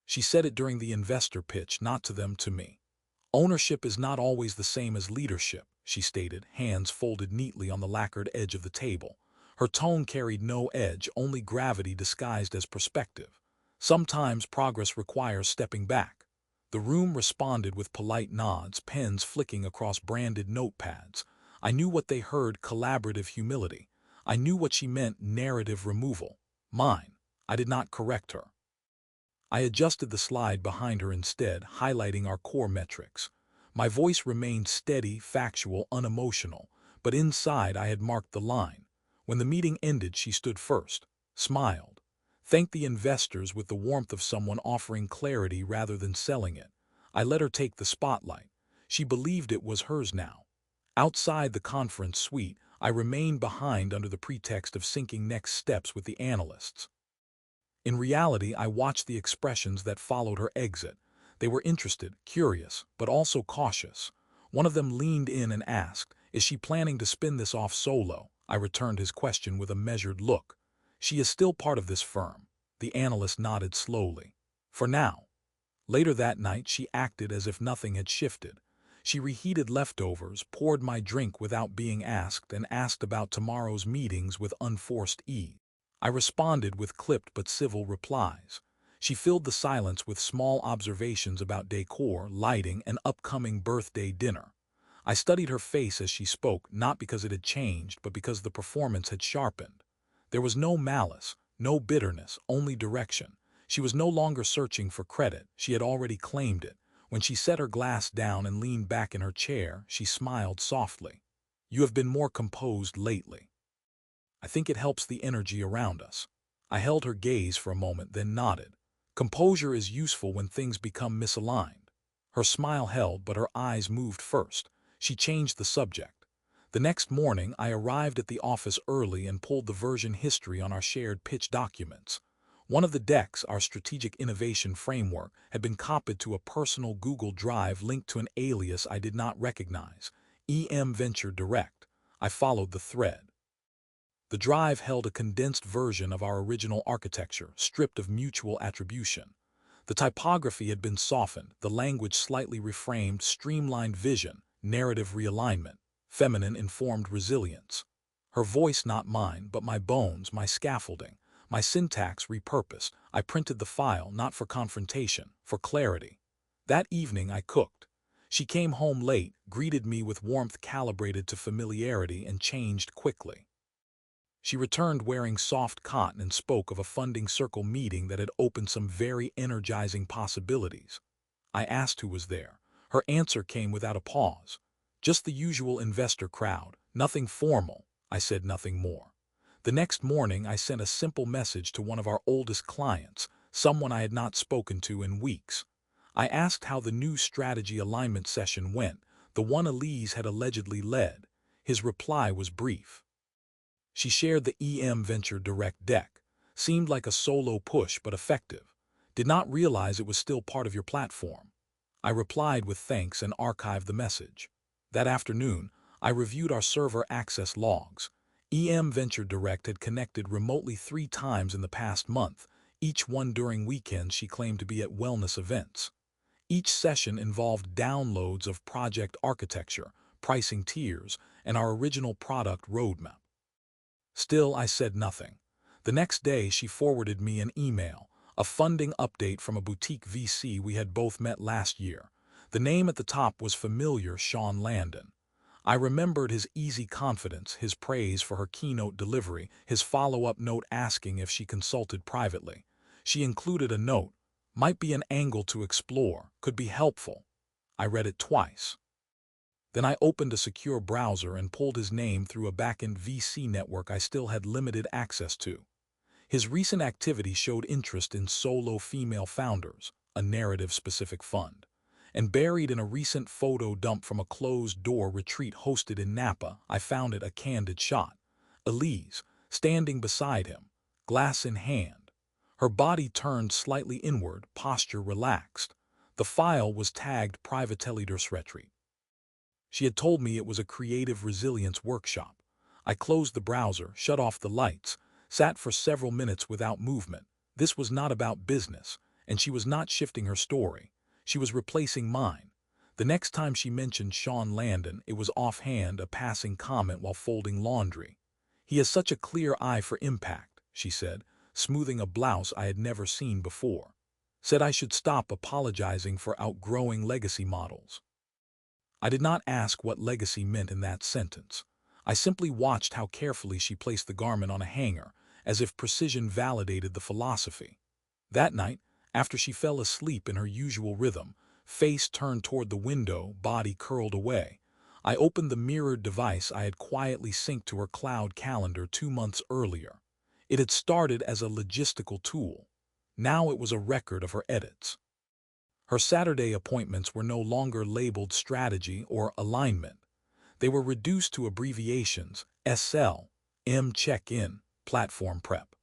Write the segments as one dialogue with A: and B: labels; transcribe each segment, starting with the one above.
A: She said it during the investor pitch, not to them, to me. Ownership is not always the same as leadership, she stated, hands folded neatly on the lacquered edge of the table. Her tone carried no edge, only gravity disguised as perspective. Sometimes progress requires stepping back. The room responded with polite nods, pens flicking across branded notepads. I knew what they heard: collaborative humility. I knew what she meant: narrative removal. Mine. I did not correct her. I adjusted the slide behind her instead, highlighting our core metrics. My voice remained steady, factual, unemotional, but inside I had marked the line. When the meeting ended, she stood first, smiled, thanked the investors with the warmth of someone offering clarity rather than selling it. I let her take the spotlight. She believed it was hers now. Outside the conference suite, I remained behind under the pretext of syncing next steps with the analysts. In reality, I watched the expressions that followed her exit. They were interested, curious, but also cautious. One of them leaned in and asked, "Is she planning to spin this off solo?" I returned his question with a measured look. "She is still part of this firm." The analyst nodded slowly. "For now." Later that night, she acted as if nothing had shifted. She reheated leftovers, poured my drink without being asked, and asked about tomorrow's meetings with unforced ease. I responded with clipped but civil replies. She filled the silence with small observations about decor, lighting, and upcoming birthday dinner. I studied her face as she spoke, not because it had changed, but because the performance had sharpened. There was no malice, no bitterness, only direction. She was no longer searching for credit, she had already claimed it. When she set her glass down and leaned back in her chair, she smiled softly. "You have been more composed lately. I think it helps the energy around us." I held her gaze for a moment, then nodded. "Composure is useful when things become misaligned." Her smile held, but her eyes moved first. She changed the subject. The next morning, I arrived at the office early and pulled the version history on our shared pitch documents. One of the decks, our strategic innovation framework, had been copied to a personal Google Drive linked to an alias I did not recognize. EM Venture Direct. I followed the thread. The drive held a condensed version of our original architecture, stripped of mutual attribution. The typography had been softened, the language slightly reframed, streamlined vision, narrative realignment, feminine informed resilience. Her voice not mine, but my bones, my scaffolding, my syntax repurposed. I printed the file, not for confrontation, for clarity. That evening I cooked. She came home late, greeted me with warmth calibrated to familiarity, and changed quickly. She returned wearing soft cotton and spoke of a funding circle meeting that had opened some very energizing possibilities. I asked who was there. Her answer came without a pause. "Just the usual investor crowd. Nothing formal." I said nothing more. The next morning I sent a simple message to one of our oldest clients, someone I had not spoken to in weeks. I asked how the new strategy alignment session went, the one Elise had allegedly led. His reply was brief. "She shared the EM Venture Direct deck. Seemed like a solo push, but effective. Did not realize it was still part of your platform." I replied with thanks and archived the message. That afternoon, I reviewed our server access logs. EM Venture Direct had connected remotely 3 times in the past month, each one during weekends she claimed to be at wellness events. Each session involved downloads of project architecture, pricing tiers, and our original product roadmap. Still, I said nothing. The next day, she forwarded me an email, a funding update from a boutique VC we had both met last year. The name at the top was familiar: Sean Landon. I remembered his easy confidence, his praise for her keynote delivery, his follow-up note asking if she consulted privately. She included a note: "Might be an angle to explore, could be helpful." I read it twice. Then I opened a secure browser and pulled his name through a backend VC network I still had limited access to. His recent activity showed interest in solo female founders, a narrative-specific fund. And buried in a recent photo dump from a closed-door retreat hosted in Napa, I found it: a candid shot. Elise, standing beside him, glass in hand. Her body turned slightly inward, posture relaxed. The file was tagged Privatelidersretreat. She had told me it was a creative resilience workshop. I closed the browser, shut off the lights, sat for several minutes without movement. This was not about business, and she was not shifting her story. She was replacing mine. The next time she mentioned Sean Landon, it was offhand, a passing comment while folding laundry. "He has such a clear eye for impact," she said, smoothing a blouse I had never seen before. Said I should stop apologizing for outgrowing legacy models. I did not ask what legacy meant in that sentence. I simply watched how carefully she placed the garment on a hanger, as if precision validated the philosophy. That night, after she fell asleep in her usual rhythm, face turned toward the window, body curled away, I opened the mirrored device I had quietly synced to her cloud calendar 2 months earlier. It had started as a logistical tool. Now it was a record of her edits. Her Saturday appointments were no longer labeled strategy or alignment. They were reduced to abbreviations: SL, M check-in, platform prep.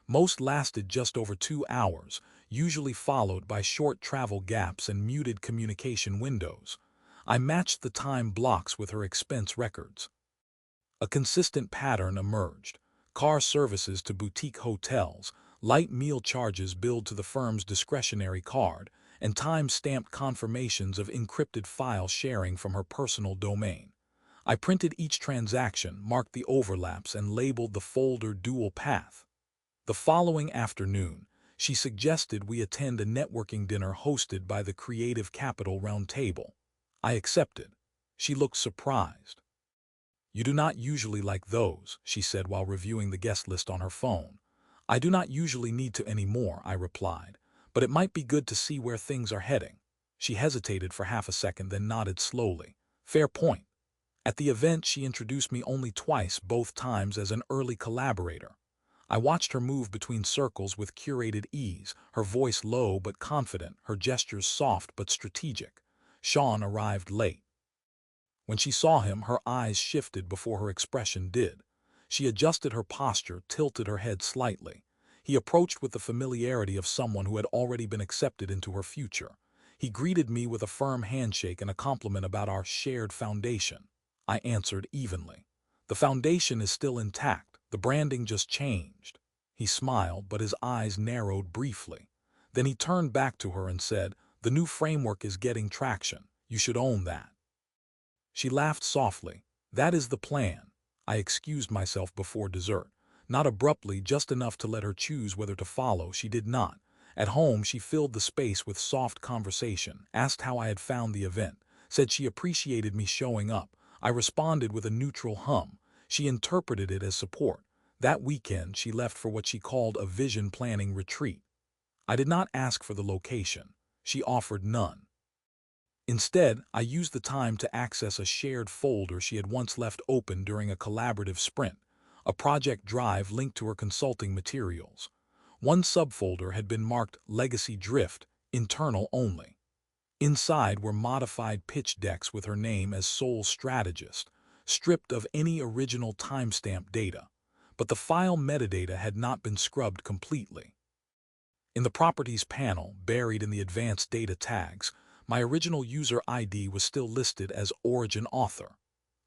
A: Most lasted just over 2 hours, usually followed by short travel gaps and muted communication windows. I matched the time blocks with her expense records. A consistent pattern emerged: car services to boutique hotels, light meal charges billed to the firm's discretionary card, and time-stamped confirmations of encrypted file sharing from her personal domain. I printed each transaction, marked the overlaps, and labeled the folder dual path. The following afternoon, she suggested we attend a networking dinner hosted by the Creative Capital Roundtable. I accepted. She looked surprised. "You do not usually like those," she said while reviewing the guest list on her phone. "I do not usually need to anymore," I replied, "but it might be good to see where things are heading." She hesitated for half a second, then nodded slowly. "Fair point." At the event, she introduced me only twice, both times as an early collaborator. I watched her move between circles with curated ease, her voice low but confident, her gestures soft but strategic. Sean arrived late. When she saw him, her eyes shifted before her expression did. She adjusted her posture, tilted her head slightly. He approached with the familiarity of someone who had already been accepted into her future. He greeted me with a firm handshake and a compliment about our shared foundation. I answered evenly. "The foundation is still intact. The branding just changed." He smiled, but his eyes narrowed briefly. Then he turned back to her and said, "The new framework is getting traction. You should own that." She laughed softly. "That is the plan." I excused myself before dessert. Not abruptly, just enough to let her choose whether to follow. She did not. At home, she filled the space with soft conversation, asked how I had found the event, said she appreciated me showing up. I responded with a neutral hum. She interpreted it as support. That weekend, she left for what she called a vision planning retreat. I did not ask for the location. She offered none. Instead, I used the time to access a shared folder she had once left open during a collaborative sprint, a project drive linked to her consulting materials. One subfolder had been marked Legacy Drift, internal only. Inside were modified pitch decks with her name as sole strategist, stripped of any original timestamp data. But the file metadata had not been scrubbed completely. In the Properties panel, buried in the Advanced Data tags, my original user ID was still listed as Origin Author,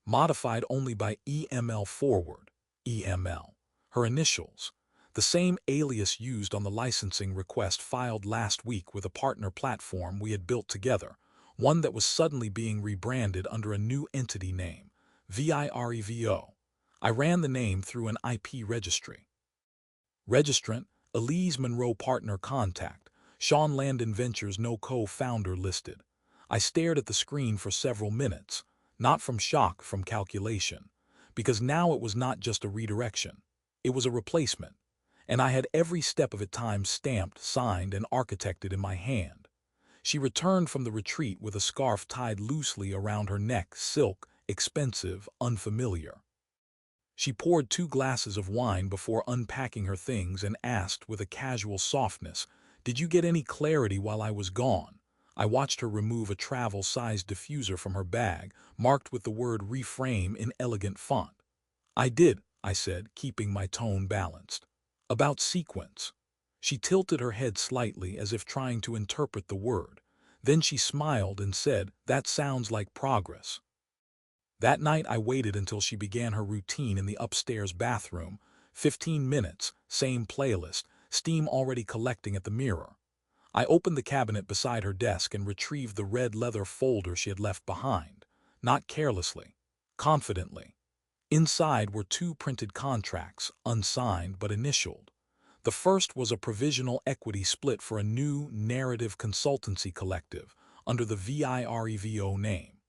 A: modified only by EML Forward, EML, her initials, the same alias used on the licensing request filed last week with a partner platform we had built together, one that was suddenly being rebranded under a new entity name, VIREVO. I ran the name through an IP registry. Registrant, Elise Monroe. Partner contact, Sean Landon Ventures. No co-founder listed. I stared at the screen for several minutes, not from shock, from calculation, because now it was not just a redirection. It was a replacement, and I had every step of it time-stamped, signed, and architected in my hand. She returned from the retreat with a scarf tied loosely around her neck, silk, expensive, unfamiliar. She poured 2 glasses of wine before unpacking her things and asked with a casual softness, "Did you get any clarity while I was gone?" I watched her remove a travel-sized diffuser from her bag, marked with the word reframe in elegant font. "I did," I said, keeping my tone balanced. "About sequence." She tilted her head slightly as if trying to interpret the word. Then she smiled and said, "That sounds like progress." That night I waited until she began her routine in the upstairs bathroom. 15 minutes, same playlist, steam already collecting at the mirror. I opened the cabinet beside her desk and retrieved the red leather folder she had left behind, not carelessly, confidently. Inside were two printed contracts, unsigned but initialed. The first was a provisional equity split for a new narrative consultancy collective under the VIREVO name.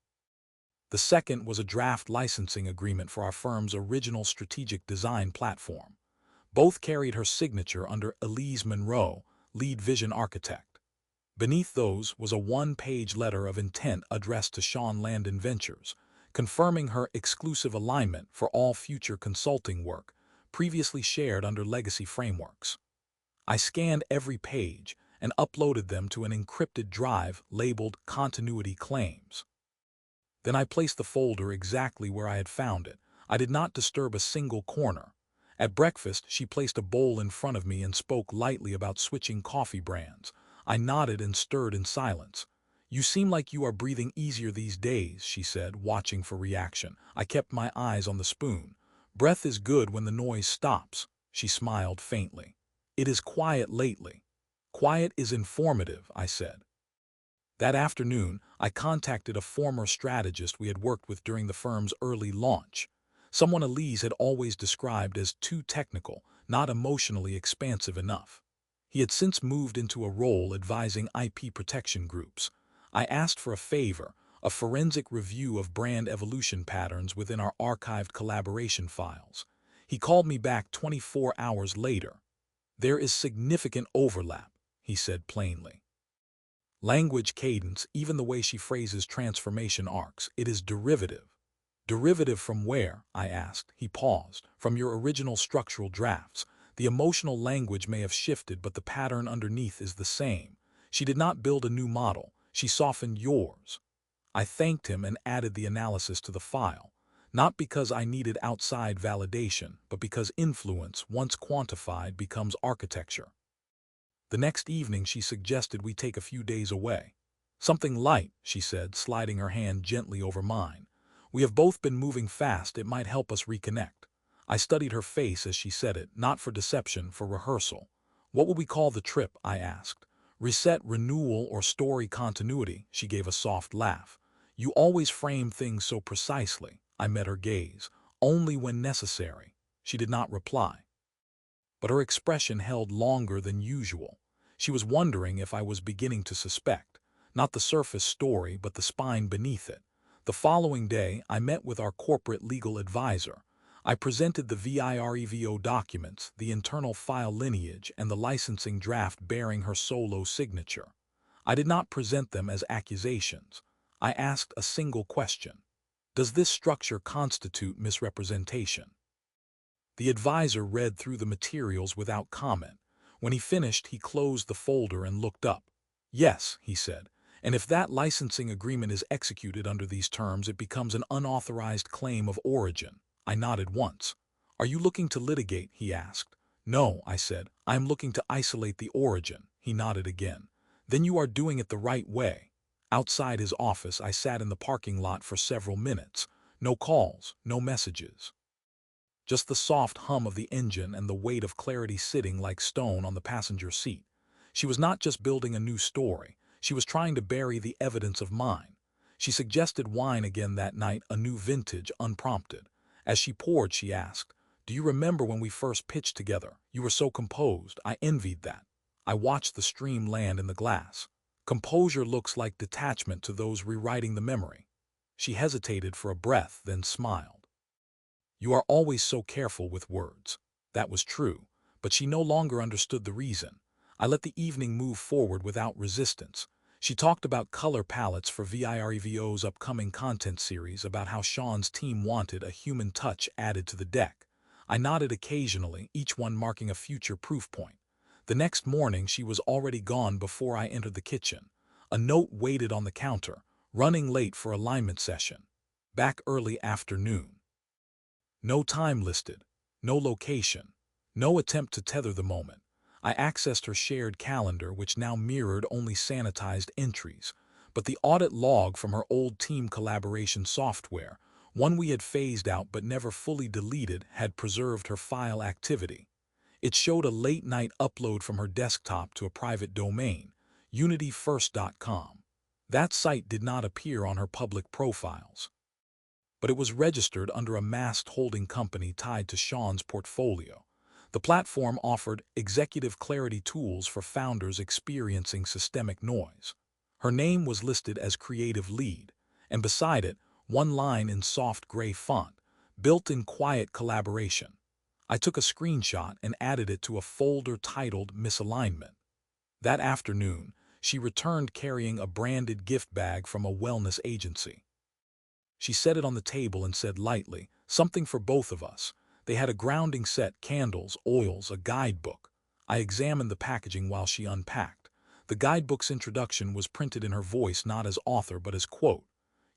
A: The second was a draft licensing agreement for our firm's original strategic design platform. Both carried her signature under Elise Monroe, lead vision architect. Beneath those was a one-page letter of intent addressed to Sean Landon Ventures, confirming her exclusive alignment for all future consulting work previously shared under legacy frameworks. I scanned every page and uploaded them to an encrypted drive labeled Continuity Claims. Then I placed the folder exactly where I had found it. I did not disturb a single corner. At breakfast, she placed a bowl in front of me and spoke lightly about switching coffee brands. I nodded and stirred in silence. "You seem like you are breathing easier these days," she said, watching for reaction. I kept my eyes on the spoon. "Breath is good when the noise stops," she smiled faintly. "It is quiet lately." "Quiet is informative," I said. That afternoon, I contacted a former strategist we had worked with during the firm's early launch. Someone Elise had always described as too technical, not emotionally expansive enough. He had since moved into a role advising IP protection groups. I asked for a favor, a forensic review of brand evolution patterns within our archived collaboration files. He called me back 24 hours later. "There is significant overlap," he said plainly. "Language, cadence, even the way she phrases transformation arcs, it is derivative." "Derivative from where?" I asked. He paused. "From your original structural drafts. The emotional language may have shifted, but the pattern underneath is the same. She did not build a new model. She softened yours." I thanked him and added the analysis to the file, not because I needed outside validation, but because influence, once quantified, becomes architecture. The next evening she suggested we take a few days away. "Something light," she said, sliding her hand gently over mine. "We have both been moving fast. It might help us reconnect." I studied her face as she said it, not for deception, for rehearsal. "What will we call the trip?" I asked. "Reset, renewal, or story continuity?" She gave a soft laugh. "You always frame things so precisely." I met her gaze. "Only when necessary." She did not reply, but her expression held longer than usual. She was wondering if I was beginning to suspect, not the surface story, but the spine beneath it. The following day, I met with our corporate legal advisor. I presented the VIREVO documents, the internal file lineage, and the licensing draft bearing her solo signature. I did not present them as accusations. I asked a single question. Does this structure constitute misrepresentation? The advisor read through the materials without comment. When he finished, he closed the folder and looked up. "Yes," he said, "and if that licensing agreement is executed under these terms, it becomes an unauthorized claim of origin." I nodded once. "Are you looking to litigate?" he asked. "No," I said. "I am looking to isolate the origin." He nodded again. "Then you are doing it the right way." Outside his office, I sat in the parking lot for several minutes. No calls, no messages. Just the soft hum of the engine and the weight of clarity sitting like stone on the passenger seat. She was not just building a new story. She was trying to bury the evidence of mine. She suggested wine again that night, a new vintage, unprompted. As she poured, she asked, "Do you remember when we first pitched together? You were so composed. I envied that." I watched the stream land in the glass. "Composure looks like detachment to those rewriting the memory." She hesitated for a breath, then smiled. "You are always so careful with words." That was true, but she no longer understood the reason. I let the evening move forward without resistance. She talked about color palettes for VIREVO's upcoming content series, about how Sean's team wanted a human touch added to the deck. I nodded occasionally, each one marking a future proof point. The next morning she was already gone before I entered the kitchen. A note waited on the counter, "Running late for alignment session. Back early afternoon." No time listed, no location, no attempt to tether the moment. I accessed her shared calendar, which now mirrored only sanitized entries, but the audit log from her old team collaboration software, one we had phased out but never fully deleted, had preserved her file activity. It showed a late-night upload from her desktop to a private domain, unityfirst.com. That site did not appear on her public profiles, but it was registered under a masked holding company tied to Sean's portfolio. The platform offered executive clarity tools for founders experiencing systemic noise. Her name was listed as creative lead, and beside it, one line in soft gray font, built-in quiet collaboration. I took a screenshot and added it to a folder titled Misalignment. That afternoon, she returned carrying a branded gift bag from a wellness agency. She set it on the table and said lightly, "Something for both of us." They had a grounding set, candles, oils, a guidebook. I examined the packaging while she unpacked. The guidebook's introduction was printed in her voice not as author but as quote.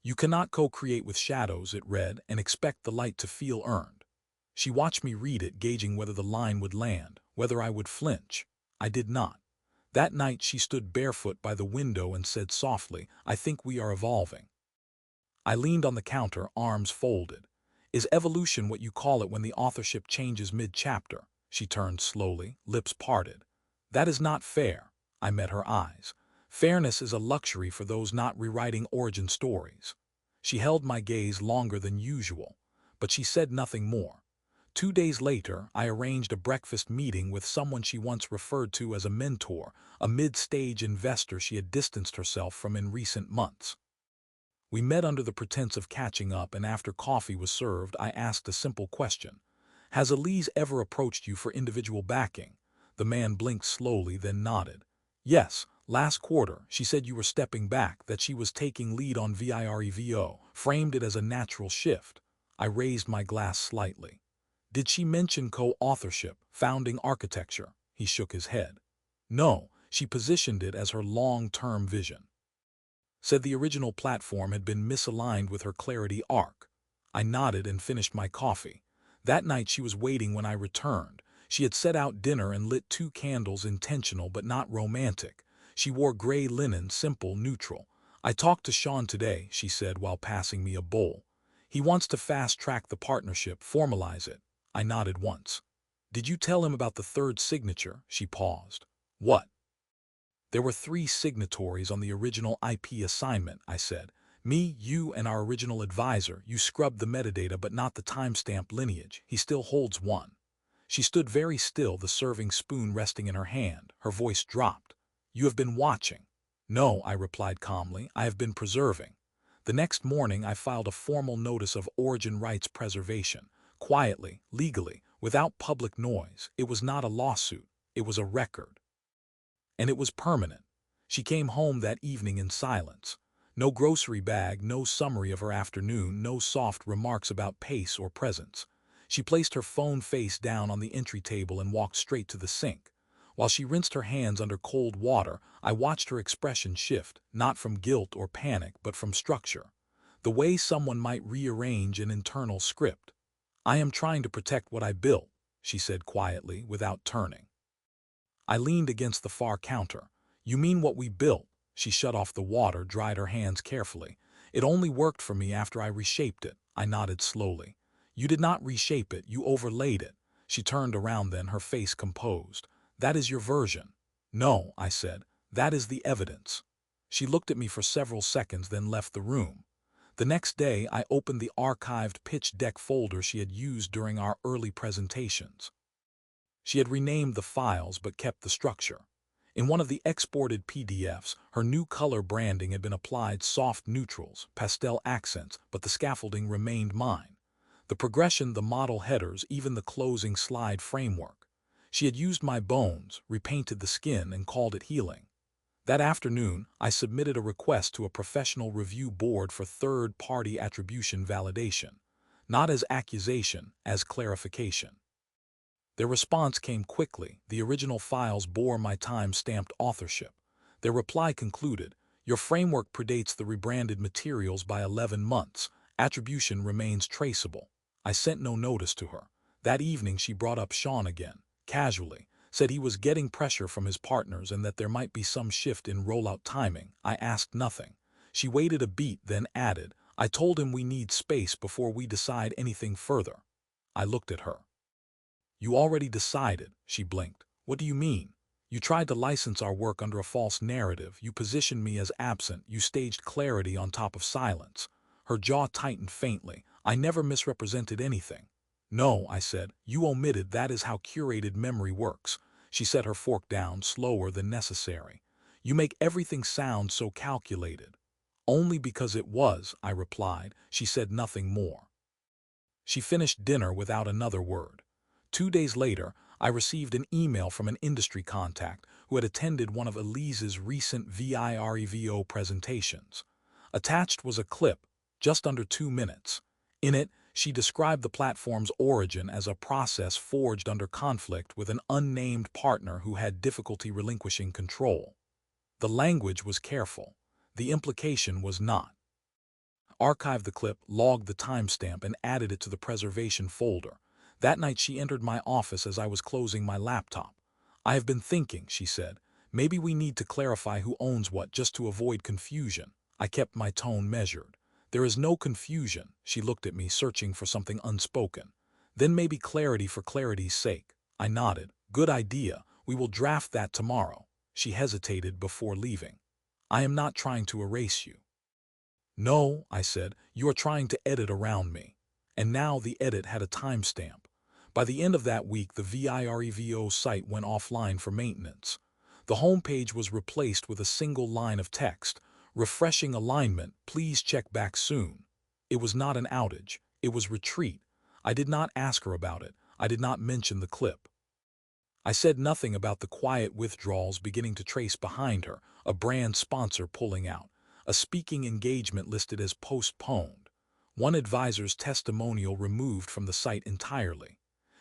A: "You cannot co-create with shadows," it read, "and expect the light to feel earned." She watched me read it, gauging whether the line would land, whether I would flinch. I did not. That night she stood barefoot by the window and said softly, "I think we are evolving." I leaned on the counter, arms folded. "Is evolution what you call it when the authorship changes mid-chapter?" She turned slowly, lips parted. "That is not fair." I met her eyes. "Fairness is a luxury for those not rewriting origin stories." She held my gaze longer than usual, but she said nothing more. 2 days later, I arranged a breakfast meeting with someone she once referred to as a mentor, a mid-stage investor she had distanced herself from in recent months. We met under the pretense of catching up, and after coffee was served, I asked a simple question. "Has Elise ever approached you for individual backing?" The man blinked slowly, then nodded. "Yes, last quarter. She said you were stepping back, that she was taking lead on VIREVO, framed it as a natural shift." I raised my glass slightly. "Did she mention co-authorship, founding architecture?" He shook his head. "No, she positioned it as her long-term vision. Said the original platform had been misaligned with her clarity arc." I nodded and finished my coffee. That night she was waiting when I returned. She had set out dinner and lit 2 candles, intentional but not romantic. She wore gray linen, simple, neutral. "I talked to Sean today," she said while passing me a bowl. "He wants to fast-track the partnership, formalize it." I nodded once. "Did you tell him about the third signature?" She paused. "What?" "There were 3 signatories on the original IP assignment," I said. "Me, you, and our original advisor. You scrubbed the metadata but not the timestamp lineage. He still holds one." She stood very still, the serving spoon resting in her hand. Her voice dropped. "You have been watching." "No," I replied calmly. "I have been preserving." The next morning I filed a formal notice of origin rights preservation. Quietly, legally, without public noise. It was not a lawsuit. It was a record. And it was permanent. She came home that evening in silence. No grocery bag, no summary of her afternoon, no soft remarks about pace or presence. She placed her phone face down on the entry table and walked straight to the sink. While she rinsed her hands under cold water, I watched her expression shift, not from guilt or panic, but from structure. The way someone might rearrange an internal script. "I am trying to protect what I built," she said quietly, without turning. I leaned against the far counter. "You mean what we built?" She shut off the water, dried her hands carefully. "It only worked for me after I reshaped it." I nodded slowly. "You did not reshape it, you overlaid it." She turned around then, her face composed. "That is your version." "No," I said. "That is the evidence." She looked at me for several seconds, then left the room. The next day, I opened the archived pitch deck folder she had used during our early presentations. She had renamed the files but kept the structure. In one of the exported PDFs, her new color branding had been applied: soft neutrals, pastel accents, but the scaffolding remained mine. The progression, the model headers, even the closing slide framework. She had used my bones, repainted the skin, and called it healing. That afternoon, I submitted a request to a professional review board for third-party attribution validation. Not as accusation, as clarification. Their response came quickly. The original files bore my time-stamped authorship. Their reply concluded, "Your framework predates the rebranded materials by 11 months. Attribution remains traceable." I sent no notice to her. That evening she brought up Sean again, casually, said he was getting pressure from his partners and that there might be some shift in rollout timing. I asked nothing. She waited a beat, then added, "I told him we need space before we decide anything further." I looked at her. "You already decided," she blinked. "What do you mean?" You tried to license our work under a false narrative. You positioned me as absent. You staged clarity on top of silence. Her jaw tightened faintly. I never misrepresented anything. No, I said, you omitted. That is how curated memory works. She set her fork down, slower than necessary. You make everything sound so calculated. Only because it was, I replied. She said nothing more. She finished dinner without another word. 2 days later, I received an email from an industry contact who had attended one of Elise's recent VIREVO presentations. Attached was a clip, just under 2 minutes. In it, she described the platform's origin as a process forged under conflict with an unnamed partner who had difficulty relinquishing control. The language was careful. The implication was not. Archived the clip, logged the timestamp, and added it to the preservation folder. That night she entered my office as I was closing my laptop. I have been thinking, she said. Maybe we need to clarify who owns what just to avoid confusion. I kept my tone measured. There is no confusion. She looked at me, searching for something unspoken. Then maybe clarity for clarity's sake. I nodded. Good idea. We will draft that tomorrow. She hesitated before leaving. I am not trying to erase you. No, I said, you are trying to edit around me. And now the edit had a timestamp. By the end of that week, the VIREVO site went offline for maintenance. The homepage was replaced with a single line of text. Refreshing alignment, please check back soon. It was not an outage. It was retreat. I did not ask her about it. I did not mention the clip. I said nothing about the quiet withdrawals beginning to trace behind her, a brand sponsor pulling out, a speaking engagement listed as postponed, one advisor's testimonial removed from the site entirely.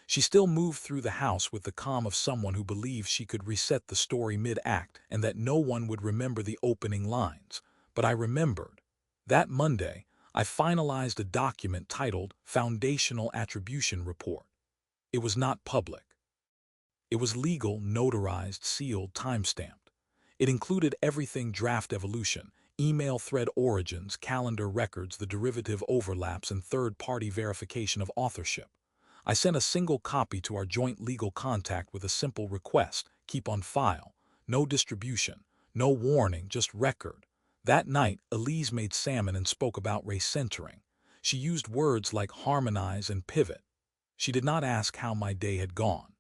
A: She still moved through the house with the calm of someone who believed she could reset the story mid-act and that no one would remember the opening lines. But I remembered. That Monday, I finalized a document titled Foundational Attribution Report. It was not public. It was legal, notarized, sealed, timestamped. It included everything: draft evolution, email thread origins, calendar records, the derivative overlaps, and third-party verification of authorship. I sent a single copy to our joint legal contact with a simple request: keep on file. No distribution, no warning, just record. That night, Elise made salmon and spoke about race centering. She used words like harmonize and pivot. She did not ask how my day had gone.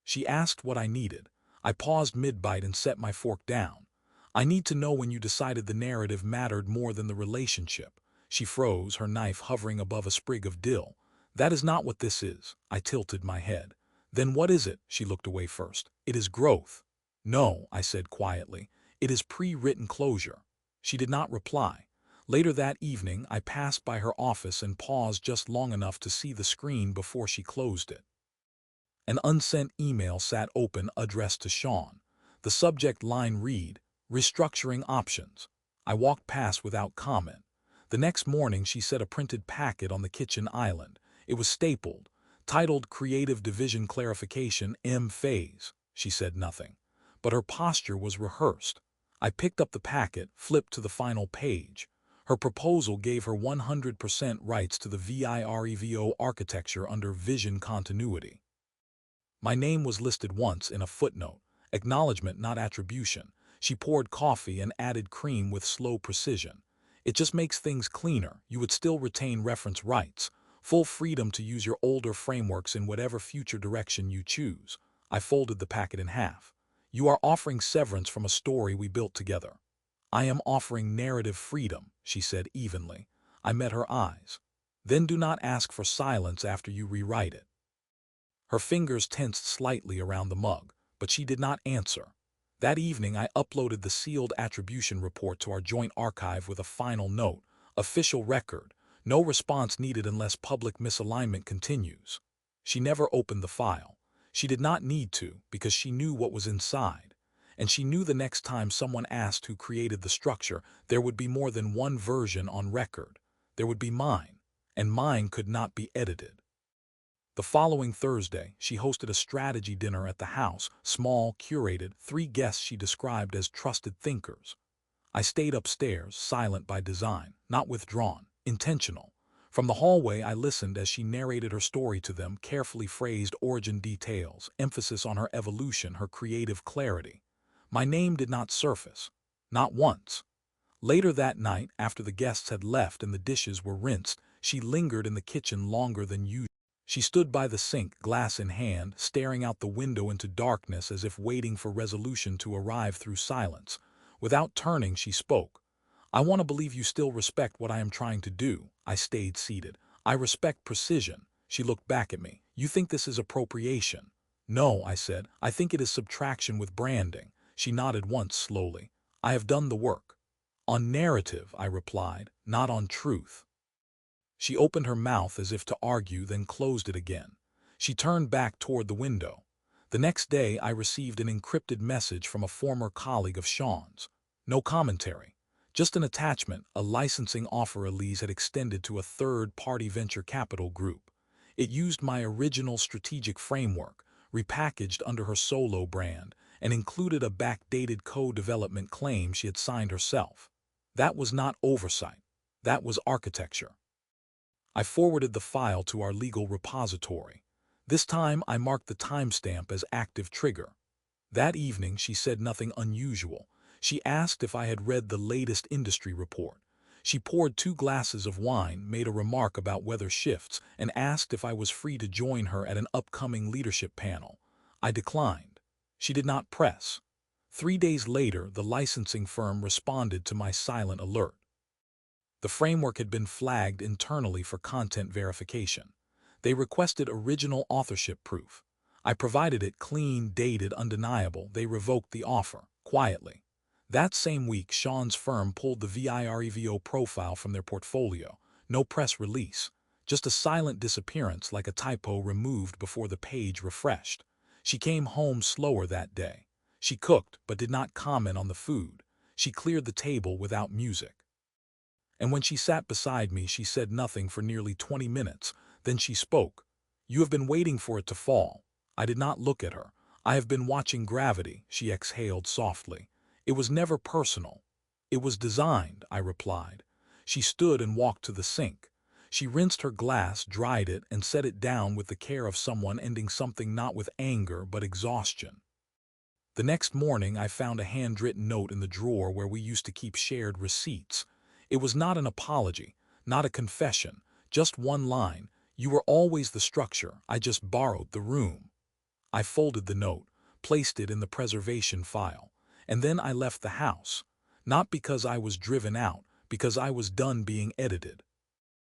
A: She asked what I needed. I paused mid-bite and set my fork down. I need to know when you decided the narrative mattered more than the relationship. She froze, her knife hovering above a sprig of dill. That is not what this is. I tilted my head. Then what is it? She looked away first. It is growth. No, I said quietly. It is pre-written closure. She did not reply. Later that evening, I passed by her office and paused just long enough to see the screen before she closed it. An unsent email sat open, addressed to Sean. The subject line read, restructuring options. I walked past without comment. The next morning she set a printed packet on the kitchen island. It was stapled, titled Creative Division Clarification M Phase. She said nothing, but her posture was rehearsed. I picked up the packet, flipped to the final page. Her proposal gave her 100% rights to the VIREVO architecture under vision continuity. My name was listed once in a footnote, acknowledgement not attribution. She poured coffee and added cream with slow precision. It just makes things cleaner. You would still retain reference rights, full freedom to use your older frameworks in whatever future direction you choose. I folded the packet in half. You are offering severance from a story we built together. I am offering narrative freedom, she said evenly. I met her eyes. Then do not ask for silence after you rewrite it. Her fingers tensed slightly around the mug, but she did not answer. That evening I uploaded the sealed attribution report to our joint archive with a final note, official record, no response needed unless public misalignment continues. She never opened the file. She did not need to, because she knew what was inside. And she knew the next time someone asked who created the structure, there would be more than one version on record. There would be mine, and mine could not be edited. The following Thursday, she hosted a strategy dinner at the house, small, curated, 3 guests she described as trusted thinkers. I stayed upstairs, silent by design, not withdrawn, intentional. From the hallway, I listened as she narrated her story to them, carefully phrased origin details, emphasis on her evolution, her creative clarity. My name did not surface. Not once. Later that night, after the guests had left and the dishes were rinsed, she lingered in the kitchen longer than usual. She stood by the sink, glass in hand, staring out the window into darkness as if waiting for resolution to arrive through silence. Without turning, she spoke. I want to believe you still respect what I am trying to do. I stayed seated. I respect precision. She looked back at me. You think this is appropriation? No, I said. I think it is subtraction with branding. She nodded once slowly. I have done the work. On narrative, I replied, not on truth. She opened her mouth as if to argue, then closed it again. She turned back toward the window. The next day, I received an encrypted message from a former colleague of Sean's. No commentary. Just an attachment, a licensing offer Elise had extended to a third-party venture capital group. It used my original strategic framework, repackaged under her solo brand, and included a backdated co-development claim she had signed herself. That was not oversight. That was architecture. I forwarded the file to our legal repository. This time I marked the timestamp as active trigger. That evening she said nothing unusual. She asked if I had read the latest industry report. She poured 2 glasses of wine, made a remark about weather shifts, and asked if I was free to join her at an upcoming leadership panel. I declined. She did not press. 3 days later, the licensing firm responded to my silent alert. The framework had been flagged internally for content verification. They requested original authorship proof. I provided it, clean, dated, undeniable. They revoked the offer, quietly. That same week, Sean's firm pulled the VIREVO profile from their portfolio. No press release. Just a silent disappearance, like a typo removed before the page refreshed. She came home slower that day. She cooked, but did not comment on the food. She cleared the table without music. And when she sat beside me, she said nothing for nearly 20 minutes. Then she spoke. You have been waiting for it to fall. I did not look at her. I have been watching gravity, she exhaled softly. It was never personal. It was designed, I replied. She stood and walked to the sink. She rinsed her glass, dried it, and set it down with the care of someone ending something not with anger but exhaustion. The next morning I found a handwritten note in the drawer where we used to keep shared receipts. It was not an apology, not a confession, just one line. You were always the structure, I just borrowed the room. I folded the note, placed it in the preservation file, and then I left the house. Not because I was driven out, because I was done being edited.